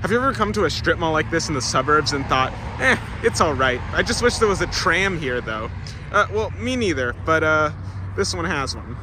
Have you ever come to a strip mall like this in the suburbs and thought, it's all right. I just wish there was a tram here though. Well, me neither, but this one has one.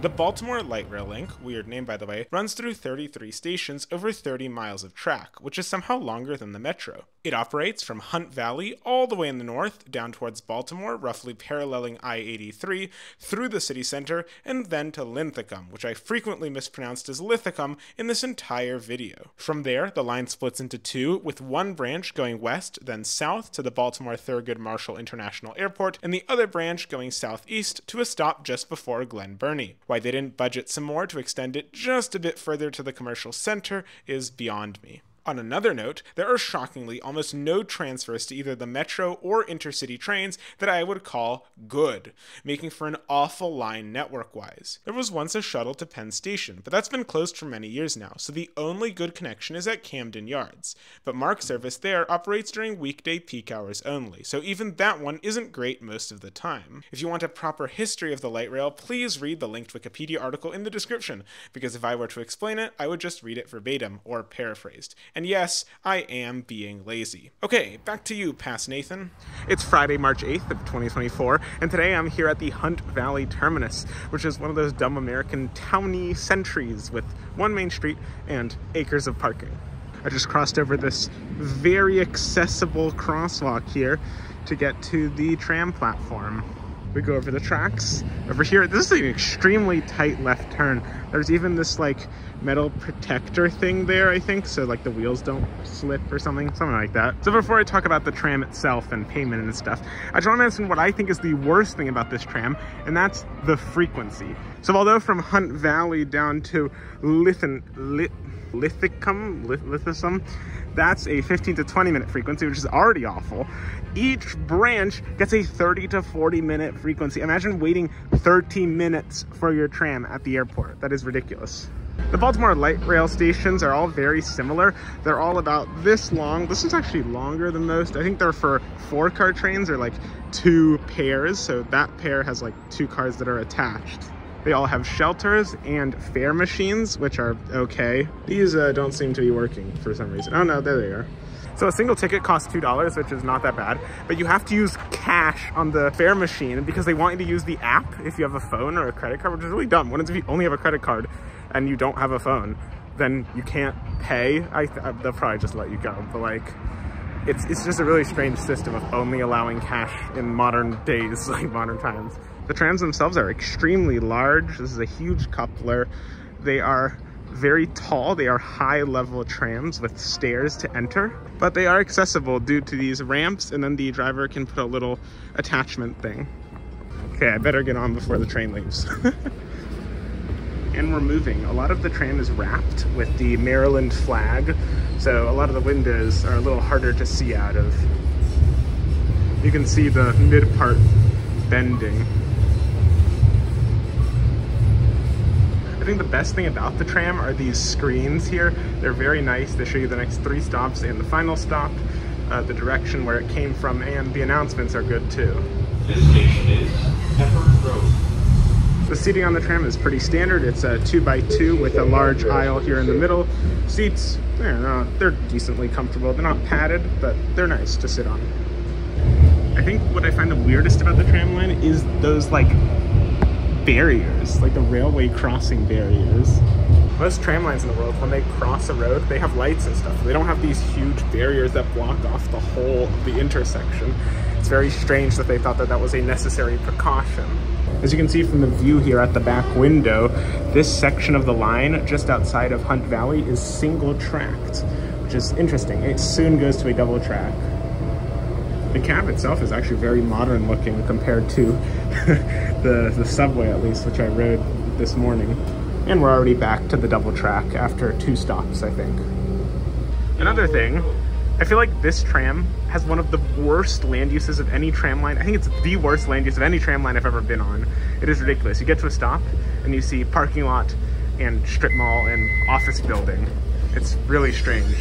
The Baltimore Light RailLink, weird name by the way, runs through 33 stations over 30 miles of track, which is somehow longer than the metro. It operates from Hunt Valley all the way in the north, down towards Baltimore, roughly paralleling I-83, through the city center, and then to Linthicum, which I frequently mispronounced as Lithicum in this entire video. From there, the line splits into two, with one branch going west, then south to the Baltimore Thurgood Marshall International Airport, and the other branch going southeast to a stop just before Glen Burnie. Why they didn't budget some more to extend it just a bit further to the commercial center is beyond me. On another note, there are shockingly almost no transfers to either the metro or intercity trains that I would call good, making for an awful line network-wise. There was once a shuttle to Penn Station, but that's been closed for many years now, so the only good connection is at Camden Yards. But MARC service there operates during weekday peak hours only, so even that one isn't great most of the time. If you want a proper history of the light rail, please read the linked Wikipedia article in the description, because if I were to explain it, I would just read it verbatim, or paraphrased. And yes, I am being lazy. Okay, back to you, Past Nathan. It's Friday, March 8th of 2024, and today I'm here at the Hunt Valley Terminus, which is one of those dumb American towny centuries with one main street and acres of parking. I just crossed over this very accessible crosswalk here to get to the tram platform. We go over the tracks. Over here, this is an extremely tight left turn. There's even this like metal protector thing there, I think, so like the wheels don't slip or something like that. So before I talk about the tram itself and payment and stuff, I just want to mention what I think is the worst thing about this tram, and that's the frequency. So although from Hunt Valley down to Linthicum, that's a 15 to 20 minute frequency, which is already awful. Each branch gets a 30 to 40 minute frequency. Imagine waiting 13 minutes for your tram at the airport. That is ridiculous. The Baltimore Light Rail stations are all very similar. They're all about this long. This is actually longer than most. I think they're for 4-car trains or like 2 pairs. So that pair has like 2 cars that are attached. They all have shelters and fare machines, which are okay. These don't seem to be working for some reason. Oh no, there they are. So a single ticket costs $2, which is not that bad, but you have to use cash on the fare machine because they want you to use the app if you have a phone or a credit card, which is really dumb. What if you only have a credit card and you don't have a phone? Then you can't pay. They'll probably just let you go, but like, it's just a really strange system of only allowing cash in modern days, like modern times. The trams themselves are extremely large. This is a huge coupler. They are very tall. They are high-level trams with stairs to enter, but they are accessible due to these ramps, and then the driver can put a little attachment thing. Okay, I better get on before the train leaves. And we're moving. A lot of the tram is wrapped with the Maryland flag, so a lot of the windows are a little harder to see out of. You can see the mid part bending. I think the best thing about the tram are these screens here. They're very nice. They show you the next 3 stops and the final stop, the direction where it came from, and the announcements are good too. This station is Pepper Road. The seating on the tram is pretty standard. It's a 2x2 with a large aisle here in the middle. Seats, they're decently comfortable. They're not padded, but they're nice to sit on. I think what I find the weirdest about the tram line is those like barriers, like the railway crossing barriers. Most tram lines in the world, when they cross a road, they have lights and stuff. They don't have these huge barriers that block off the whole of the intersection. It's very strange that they thought that that was a necessary precaution. As you can see from the view here at the back window, this section of the line just outside of Hunt Valley is single tracked, which is interesting. It soon goes to a double track. The cab itself is actually very modern looking compared to the subway, at least, which I rode this morning. And we're already back to the double track after 2 stops, I think. Another thing, I feel like this tram has one of the worst land uses of any tram line. I think it's the worst land use of any tram line I've ever been on. It is ridiculous. You get to a stop and you see parking lot and strip mall and office building. It's really strange.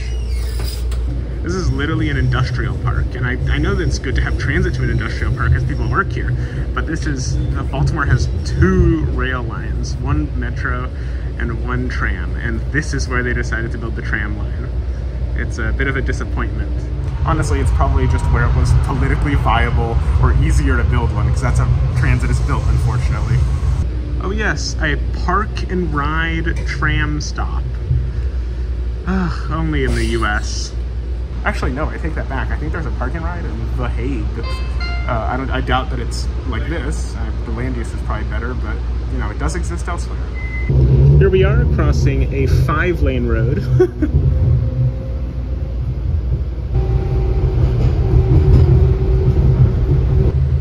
This is literally an industrial park, and I know that it's good to have transit to an industrial park as people work here, but this is, Baltimore has 2 rail lines, one metro and one tram, and this is where they decided to build the tram line. It's a bit of a disappointment. Honestly, it's probably just where it was politically viable or easier to build one, because that's how transit is built, unfortunately. Oh yes, a park and ride tram stop. Ugh, only in the US. Actually, no, I take that back. I think there's a park and ride in The Hague. I doubt that it's like this. The land use is probably better, but you know, it does exist elsewhere. Here we are crossing a 5-lane road.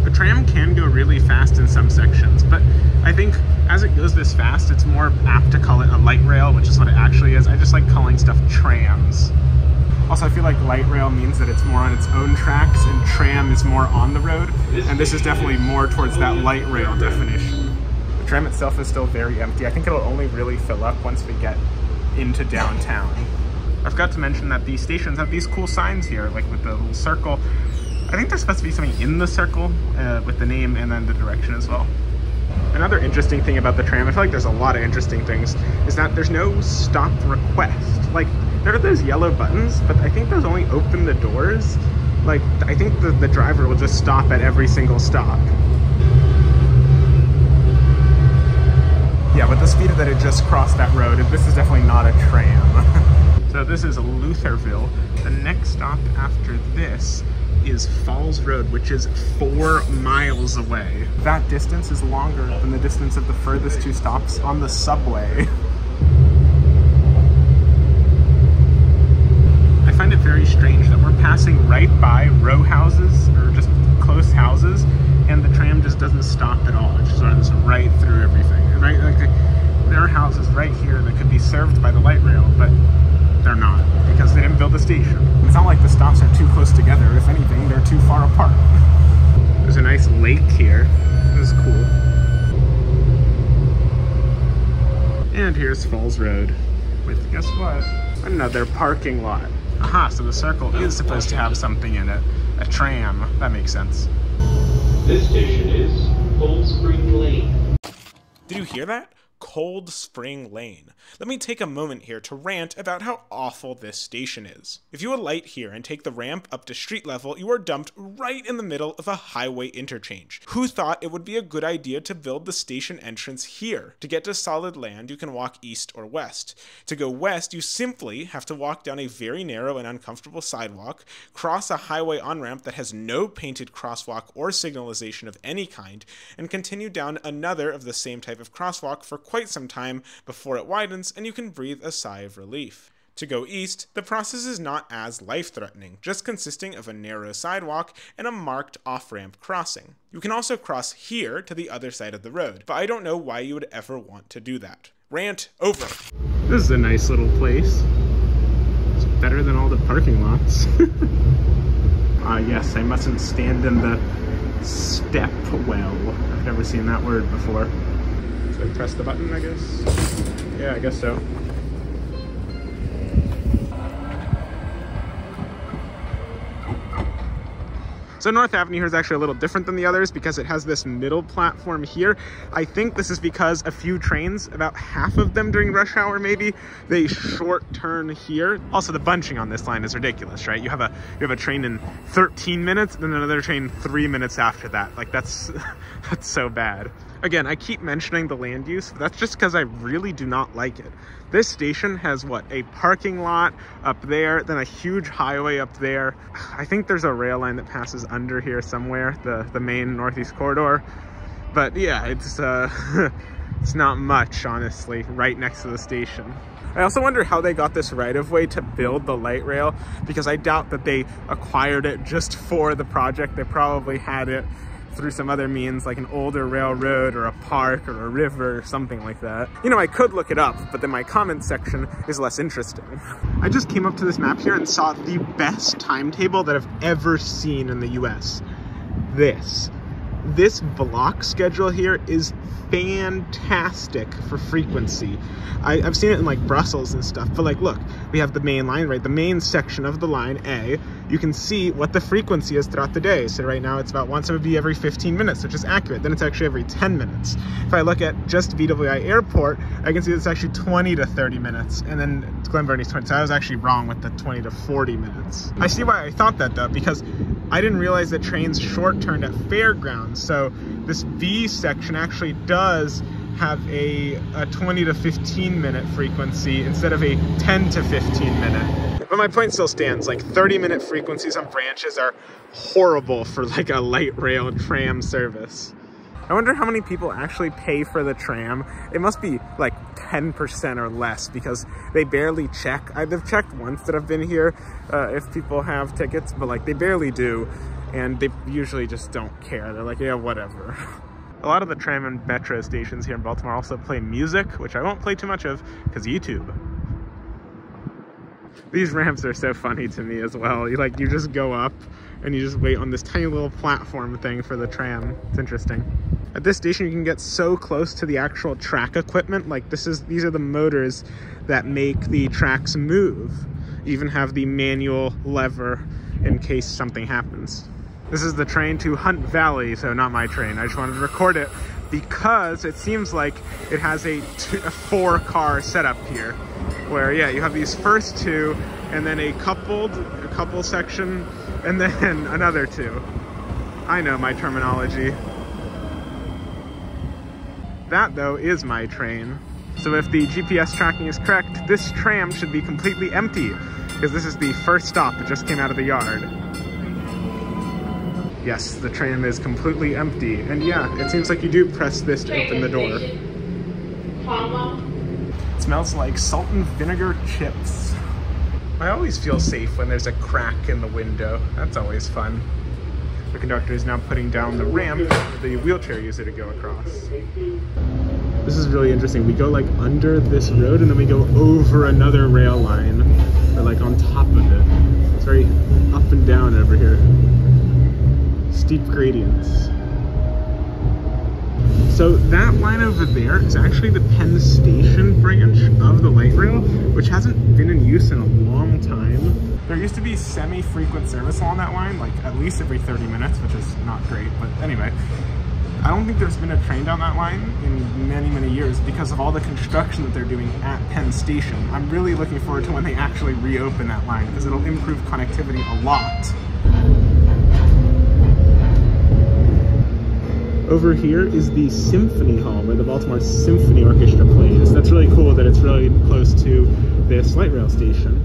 The tram can go really fast in some sections, but I think as it goes this fast, it's more apt to call it a light rail, which is what it actually is. I just like calling stuff trams. Also, I feel like light rail means that it's more on its own tracks, and tram is more on the road, and this is definitely more towards that light rail definition. The tram itself is still very empty. I think it'll only really fill up once we get into downtown. I forgot to mention that these stations have these cool signs here, like with the little circle. I think there's supposed to be something in the circle with the name and then the direction as well. Another interesting thing about the tram, I feel like there's a lot of interesting things, is that there's no stop request. Like, there are those yellow buttons, but I think those only open the doors. Like, I think the driver will just stop at every single stop. Yeah, with the speed that it just crossed that road, this is definitely not a tram. So this is Lutherville. The next stop after this is Falls Road, which is 4 miles away. That distance is longer than the distance of the furthest 2 stops on the subway. I find it very strange that we're passing right by row houses, or just close houses, and the tram just doesn't stop at all. It just runs right through everything. Right, like there are houses right here that could be served by the light rail, but they're not, because they didn't build a station. It's not like the stops are too close together. If anything, they're too far apart. There's a nice lake here. This is cool. And here's Falls Road with, guess what? Another parking lot. Aha, so the circle is supposed to have something in it. A tram. That makes sense. This station is Cold Spring Lane. Did you hear that? Cold Spring Lane. Let me take a moment here to rant about how awful this station is. If you alight here and take the ramp up to street level, you are dumped right in the middle of a highway interchange. Who thought it would be a good idea to build the station entrance here? To get to solid land, you can walk east or west. To go west, you simply have to walk down a very narrow and uncomfortable sidewalk, cross a highway on-ramp that has no painted crosswalk or signalization of any kind, and continue down another of the same type of crosswalk for quite some time before it widens and you can breathe a sigh of relief. To go east, the process is not as life-threatening, just consisting of a narrow sidewalk and a marked off-ramp crossing. You can also cross here to the other side of the road, but I don't know why you would ever want to do that. Rant over. This is a nice little place. It's better than all the parking lots. Yes, I mustn't stand in the step well. I've never seen that word before. So press the button, I guess? Yeah, I guess so. So North Avenue here is actually a little different than the others because it has this middle platform here. I think this is because a few trains, about half of them during rush hour maybe, they short turn here. Also, the bunching on this line is ridiculous, right? You have a train in 13 minutes, then another train 3 minutes after that. Like that's so bad. Again, I keep mentioning the land use, but that's just because I really do not like it. This station has, what, a parking lot up there, then a huge highway up there. I think there's a rail line that passes under here somewhere, the main northeast corridor. But yeah, it's it's not much, honestly, right next to the station. I also wonder how they got this right-of-way to build the light rail, because I doubt that they acquired it just for the project. They probably had it through some other means, like an older railroad or a park or a river or something like that. You know, I could look it up, but then my comment section is less interesting. I just came up to this map here and saw the best timetable that I've ever seen in the US. This. This block schedule here is fantastic for frequency. I've seen it in like Brussels and stuff, but like, look, we have the main line, right? The main section of the line, A. You can see what the frequency is throughout the day. So right now it's about once it would be every 15 minutes, which is accurate. Then it's actually every 10 minutes. If I look at just BWI Airport, I can see it's actually 20 to 30 minutes. And then Glen Burnie's 20. So I was actually wrong with the 20 to 40 minutes. I see why I thought that though, because I didn't realize that trains short turned at fairgrounds. So this B section actually does have a 20 to 15 minute frequency instead of a 10 to 15 minute. But my point still stands, like 30-minute frequencies on branches are horrible for like a light rail tram service. I wonder how many people actually pay for the tram. It must be like 10% or less because they barely check. They've checked once that I've been here if people have tickets, but like they barely do. And they usually just don't care. They're like, yeah, whatever. A lot of the tram and metro stations here in Baltimore also play music, which I won't play too much of because YouTube. These ramps are so funny to me as well. You just go up and you just wait on this tiny little platform thing for the tram. It's interesting. At this station, you can get so close to the actual track equipment. Like these are the motors that make the tracks move. You even have the manual lever in case something happens. This is the train to Hunt Valley, so not my train. I just wanted to record it because it seems like it has a 4-car setup here, where yeah, you have these first two, and then a couple section, and then another two. I know my terminology. That though is my train. So if the GPS tracking is correct, this tram should be completely empty, because this is the first stop. It just came out of the yard. Yes, the tram is completely empty. And yeah, it seems like you do press this to open the door. It smells like salt and vinegar chips. I always feel safe when there's a crack in the window. That's always fun. The conductor is now putting down the ramp for the wheelchair user to go across. This is really interesting. We go like under this road and then we go over another rail line. Or like on top of it. It's very up and down over here. Steep gradients. So that line over there is actually the Penn Station branch of the light rail, which hasn't been in use in a long time. There used to be semi-frequent service along that line, like at least every 30 minutes, which is not great, but anyway. I don't think there's been a train down that line in many, many years because of all the construction that they're doing at Penn Station. I'm really looking forward to when they actually reopen that line because it'll improve connectivity a lot. Over here is the Symphony Hall where the Baltimore Symphony Orchestra plays. That's really cool that it's really close to this light rail station.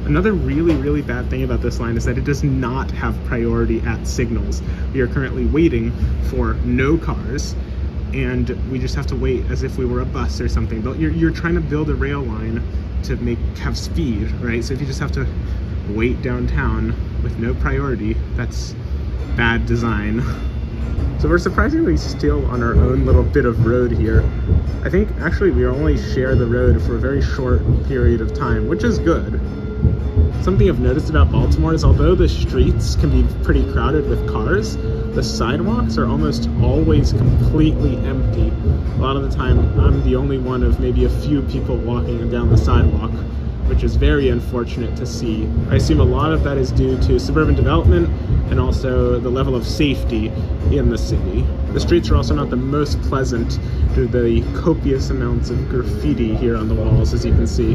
Another really, really bad thing about this line is that it does not have priority at signals. We are currently waiting for no cars, and we just have to wait as if we were a bus or something. But you're trying to build a rail line to have speed, right? So if you just have to wait downtown with no priority, that's bad design. So we're surprisingly still on our own little bit of road here. I think actually we only share the road for a very short period of time, which is good. Something I've noticed about Baltimore is although the streets can be pretty crowded with cars, the sidewalks are almost always completely empty. A lot of the time I'm the only one of maybe a few people walking down the sidewalk, which is very unfortunate to see. I assume a lot of that is due to suburban development and also the level of safety in the city. The streets are also not the most pleasant due to the copious amounts of graffiti here on the walls, as you can see.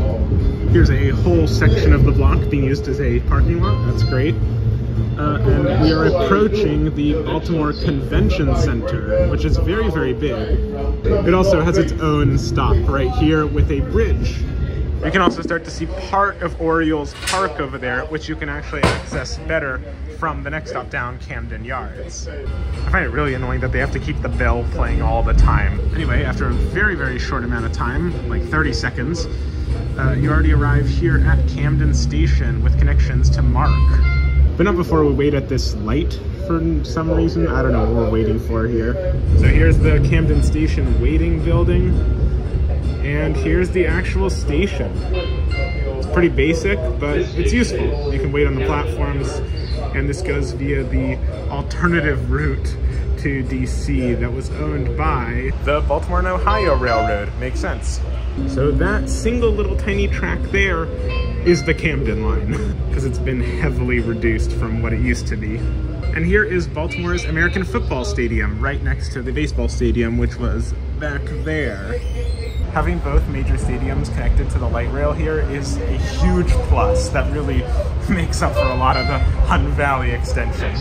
Here's a whole section of the block being used as a parking lot. That's great. And we are approaching the Baltimore Convention Center, which is very, very big. It also has its own stop right here with a bridge. You can also start to see part of Orioles Park over there, which you can actually access better from the next stop down, Camden Yards. I find it really annoying that they have to keep the bell playing all the time. Anyway, after a very, very short amount of time, like 30 seconds, you already arrive here at Camden Station with connections to Mark. But not before we wait at this light for some reason. I don't know what we're waiting for here. So here's the Camden Station waiting building. And here's the actual station. It's pretty basic, but it's useful. You can wait on the platforms and this goes via the alternative route to DC that was owned by the Baltimore and Ohio Railroad. Makes sense. So that single little tiny track there is the Camden line, because it's been heavily reduced from what it used to be. And here is Baltimore's American Football Stadium, right next to the baseball stadium, which was back there. Having both major stadiums connected to the light rail here is a huge plus that really makes up for a lot of the Hunt Valley extension.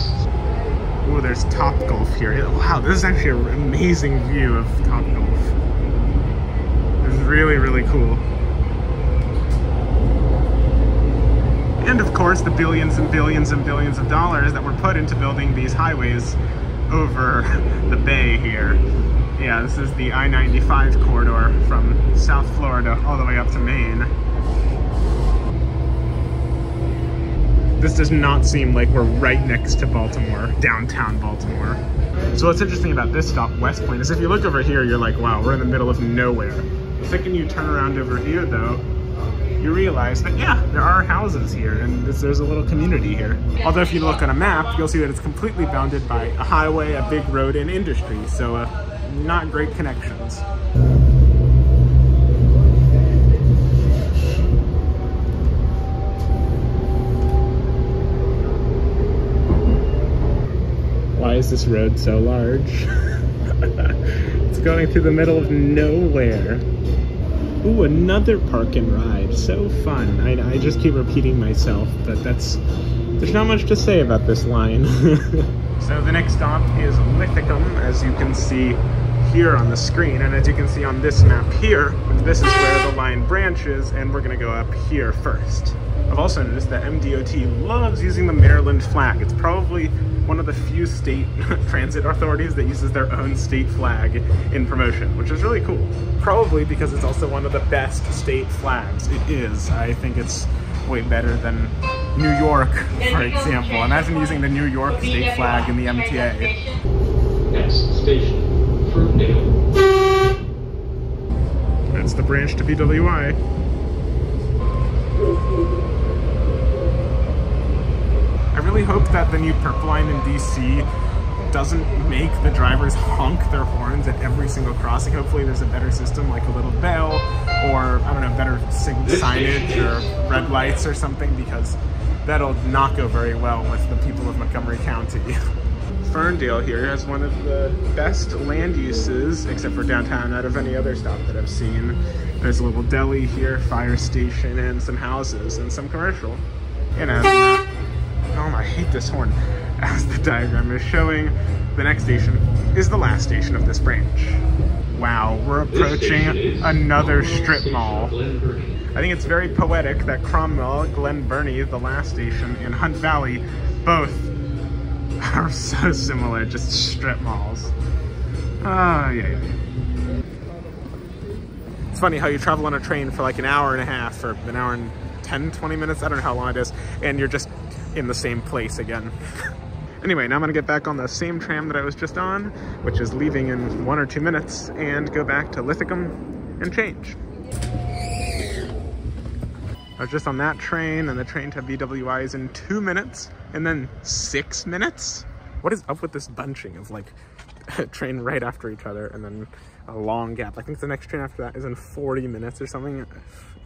Ooh, there's Topgolf here. Wow, this is actually an amazing view of Topgolf. It's really, really cool. And of course, the billions and billions and billions of dollars that were put into building these highways over the bay here. Yeah, this is the I-95 corridor from South Florida all the way up to Maine. This does not seem like we're right next to Baltimore, downtown Baltimore. So what's interesting about this stop, West Point, is if you look over here, you're like, wow, we're in the middle of nowhere. The second you turn around over here, though, you realize that, yeah, there are houses here, and there's a little community here. Although if you look on a map, you'll see that it's completely bounded by a highway, a big road, and industry, so not great connections. Why is this road so large? It's going through the middle of nowhere. Ooh, another park and ride. So fun. I just keep repeating myself, but there's not much to say about this line. So the next stop is Lithicum, as you can see here on the screen, and as you can see on this map here, this is where the line branches, and we're gonna go up here first. I've also noticed that MDOT loves using the Maryland flag. It's probably one of the few state transit authorities that uses their own state flag in promotion, which is really cool. Probably because it's also one of the best state flags. It is. I think it's way better than New York, for example. Imagine using the New York state flag in the MTA. Next station, Ferndale. That's the branch to BWI. I really hope that the new Purple Line in DC doesn't make the drivers honk their horns at every single crossing. Hopefully there's a better system, like a little bell, or, I don't know, better signage or red lights or something, because that'll not go very well with the people of Montgomery County. Ferndale here has one of the best land uses, except for downtown, out of any other stop that I've seen. There's a little deli here, fire station, and some houses, and some commercial. And as I hate this horn. As the diagram is showing, the next station is the last station of this branch. Wow, we're approaching another strip mall. I think it's very poetic that Cromwell, Glen Burnie, the last station, and Hunt Valley both are so similar, just strip malls. Yeah. It's funny how you travel on a train for like an hour and a half, or an hour and 10, 20 minutes, I don't know how long it is, and you're just in the same place again. Anyway, now I'm gonna get back on the same tram that I was just on, which is leaving in 1 or 2 minutes, and go back to Lithicum and change. I was just on that train, and the train to BWI is in 2 minutes, and then 6 minutes? What is up with this bunching of like a train right after each other, and then a long gap? I think the next train after that is in 40 minutes or something.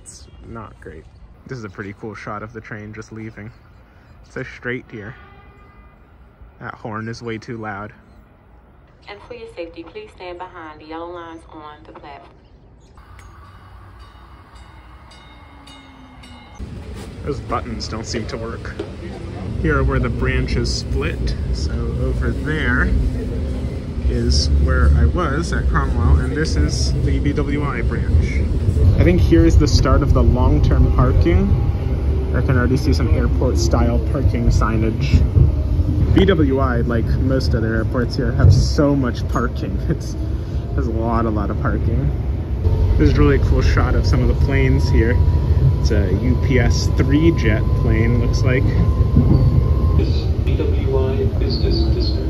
It's not great. This is a pretty cool shot of the train just leaving. It's so straight here. That horn is way too loud. And for your safety, please stand behind the yellow lines on the platform. Those buttons don't seem to work. Here are where the branches split. So over there is where I was at Cromwell, and this is the BWI branch. I think here is the start of the long-term parking. I can already see some airport-style parking signage. BWI, like most other airports here, have so much parking. There's a lot of parking. There's a really cool shot of some of the planes here. It's a UPS 3-jet plane, looks like. This BWI Business District.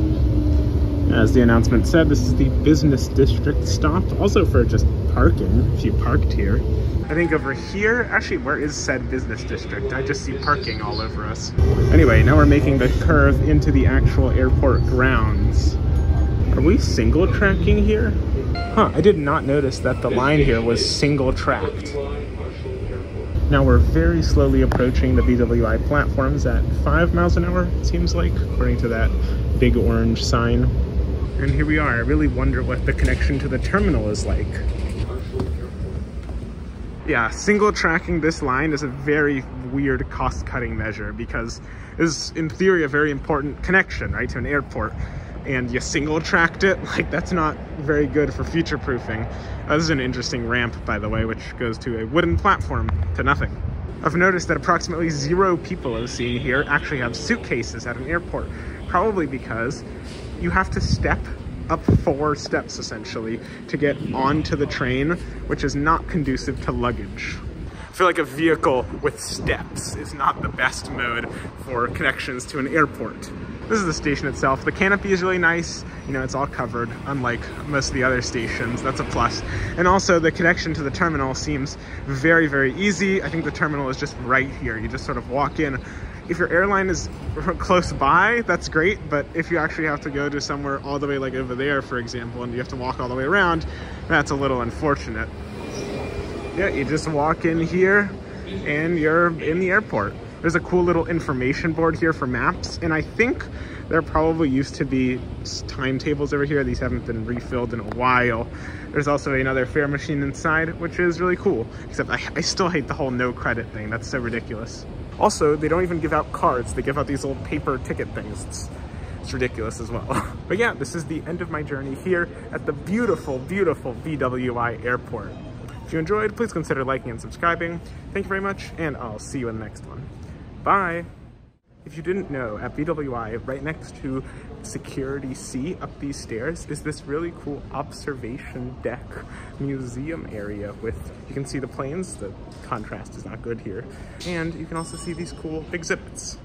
As the announcement said, this is the business district stop, also for just parking, if you parked here. I think over here, actually, where is said business district? I just see parking all over us. Anyway, now we're making the curve into the actual airport grounds. Are we single tracking here? Huh, I did not notice that the line here was single tracked. Now we're very slowly approaching the BWI platforms at 5 miles an hour, it seems like, according to that big orange sign. And here we are. I really wonder what the connection to the terminal is like. Yeah, single tracking this line is a very weird cost-cutting measure because it is, in theory, a very important connection, right, to an airport. And you single tracked it, like that's not very good for future proofing. This is an interesting ramp, by the way, which goes to a wooden platform to nothing. I've noticed that approximately 0 people I've seen here actually have suitcases at an airport, probably because you have to step up 4 steps essentially to get onto the train, which is not conducive to luggage. I feel like a vehicle with steps is not the best mode for connections to an airport. This is the station itself. The canopy is really nice. You know, it's all covered, unlike most of the other stations. That's a plus. And also the connection to the terminal seems very, very easy. I think the terminal is just right here. You just sort of walk in. If your airline is close by, that's great. But if you actually have to go to somewhere all the way like over there, for example, and you have to walk all the way around, that's a little unfortunate. Yeah, you just walk in here and you're in the airport. There's a cool little information board here for maps, and I think there probably used to be timetables over here. These haven't been refilled in a while. There's also another fare machine inside, which is really cool, except I still hate the whole no credit thing. That's so ridiculous. Also, they don't even give out cards. They give out these little paper ticket things. It's ridiculous as well. But yeah, this is the end of my journey here at the beautiful, beautiful BWI airport. If you enjoyed, please consider liking and subscribing. Thank you very much, and I'll see you in the next one. Bye! If you didn't know, at BWI, right next to Security C up these stairs, is this really cool observation deck museum area with, you can see the planes, the contrast is not good here, and you can also see these cool exhibits.